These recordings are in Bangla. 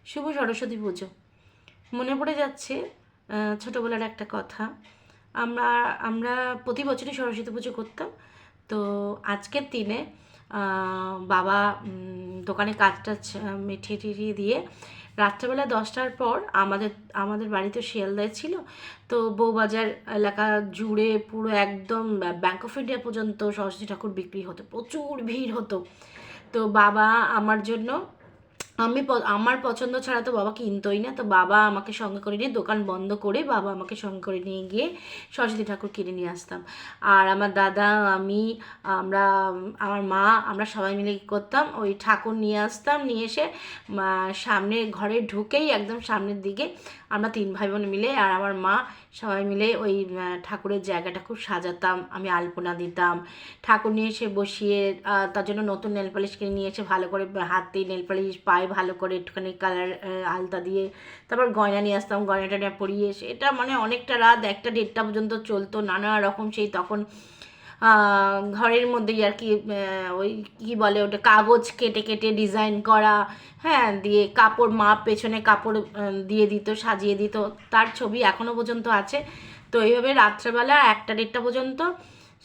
শুভ সরস্বতী পুজো। মনে পড়ে যাচ্ছে ছোটোবেলার একটা কথা। আমরা আমরা প্রতি বছরই সরস্বতী পুজো করতাম। তো আজকের দিনে বাবা দোকানে কাজ টাজ মিঠিয়ে টিঠিয়ে দিয়ে রাত্রেবেলা 10টার পর আমাদের আমাদের বাড়িতে শিয়ালদায় ছিল। তো বউবাজার এলাকা জুড়ে পুরো একদম ব্যাংক অফ ইন্ডিয়া পর্যন্ত সরস্বতী ঠাকুর বিক্রি হতো, প্রচুর ভিড় হতো। তো বাবা আমার জন্য, আমার পছন্দ ছাড়া তো বাবা কিনতোই না, তো বাবা আমাকে সঙ্গে করে নিয়ে, দোকান বন্ধ করে বাবা আমাকে সঙ্গে করে নিয়ে গিয়ে সরস্বতী ঠাকুর কিনে নিয়ে আসতাম। আর আমার দাদা, আমি, আমরা, আমার মা, আমরা সবাই মিলে কী করতাম, ওই ঠাকুর নিয়ে আসতাম। নিয়ে এসে সামনে ঘরে ঢুকেই একদম সামনের দিকে আমরা 3 ভাই বোন মিলে আর আমার মা সবাই মিলে ওই ঠাকুরের জায়গাটা খুব সাজাতাম। আমি আলপনা দিতাম, ঠাকুর নিয়ে এসে বসিয়ে তার জন্য নতুন নেল পালিশ কিনে নিয়ে এসে ভালো করে হাতে নেল পালিশ, পায়ে ভালো করে একটুখানি কালার আলতা দিয়ে তারপর গয়না নিয়ে আসতাম, গয়না টয়না পরিয়ে এসে এটা মানে অনেকটা রাত 1টা 1:30 পর্যন্ত চলতো। নানা রকম সেই তখন ঘরের মধ্যেই আর কি ওই কী বলে ওটা, কাগজ কেটে কেটে ডিজাইন করা, হ্যাঁ, দিয়ে কাপড় মাপ পেছনে কাপড় দিয়ে দিত, সাজিয়ে দিত। তার ছবি এখনও পর্যন্ত আছে। তো এইভাবে রাত্রেবেলা 1টা 1:30 পর্যন্ত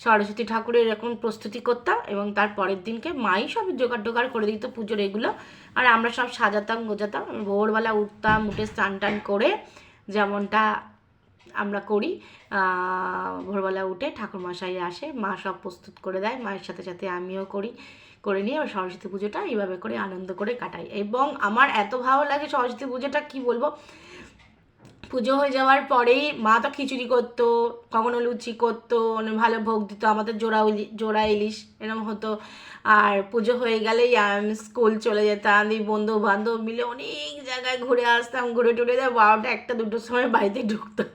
সরস্বতী ঠাকুরের এরকম প্রস্তুতি করতাম এবং তার পরের দিনকে মাই সব জোগাড় করে দিত পুজোর এগুলো। আর আমরা সব সাজাতাম গোজাতাম। ভোরবেলা উঠতাম, উঠে স্নান টান করে যেমনটা আমরা করি, ভোরবেলা উঠে ঠাকুরমশাই আসে, মা সব প্রস্তুত করে দেয়, মায়ের সাথে সাথে আমিও করি, করে নিয়ে ওই সরস্বতী পুজোটা এইভাবে করে আনন্দ করে কাটাই। এবং আমার এত ভালো লাগে সরস্বতী পুজোটা, কি বলবো। পুজো হয়ে যাওয়ার পরেই মা তো খিচুড়ি করতো, কখনো লুচি করতো, মানে ভালো ভোগ দিত, আমাদের জোড়া ইলিশ এরকম হতো। আর পুজো হয়ে গেলেই আমি স্কুল চলে যেতাম, এই বন্ধু বান্ধব মিলে অনেক জায়গায় ঘুরে আসতাম, ঘুরে টুরে 12টা 1টা 2টোর সময় বাড়িতে ঢুকতাম।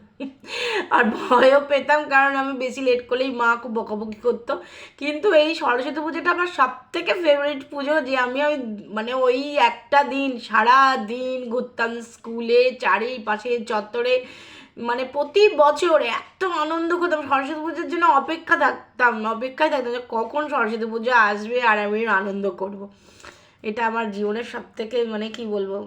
আর ভয়ও পেতাম, কারণ আমি বেশি লেট করলেই মা খুব বকাবকি করতো। কিন্তু এই সরস্বতী পুজোটা আমার সব থেকে ফেভারিট পুজো, যে আমি ওই মানে ওই একটা দিন সারা দিন ঘুরতাম স্কুলে চারিপাশে চত্বরে, মানে প্রতি বছর এত আনন্দ করতাম, সরস্বতী পুজোর জন্য অপেক্ষায় থাকতাম যে কখন সরস্বতী পুজো আসবে আর আমি আনন্দ করব। এটা আমার জীবনের সব থেকে মানে কি বলবো,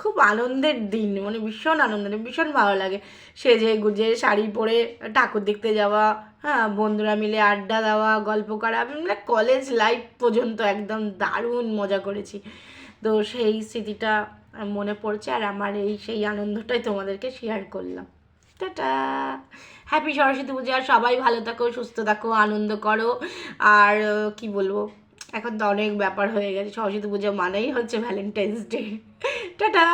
খুব আনন্দের দিন, মানে ভীষণ আনন্দের, ভীষণ ভালো লাগে সেজে গুজে শাড়ি পরে ঠাকুর দেখতে যাওয়া, হ্যাঁ, বন্ধুরা মিলে আড্ডা দেওয়া, গল্প করা। আমি মানে কলেজ লাইফ পর্যন্ত একদম দারুণ মজা করেছি। তো সেই স্মৃতিটা মনে পড়ছে, আর আমার সেই আনন্দটাই তোমাদেরকে শেয়ার করলাম। টাটা, হ্যাপি সরস্বতী পুজো। আর সবাই ভালো থাকো, সুস্থ থাকো, আনন্দ করো। আর কি বলবো, এখন তো অনেক ব্যাপার হয়ে গেছে, সরস্বতী পুজো মানেই হচ্ছে ভ্যালেন্টাইন্স ডে। টাটা।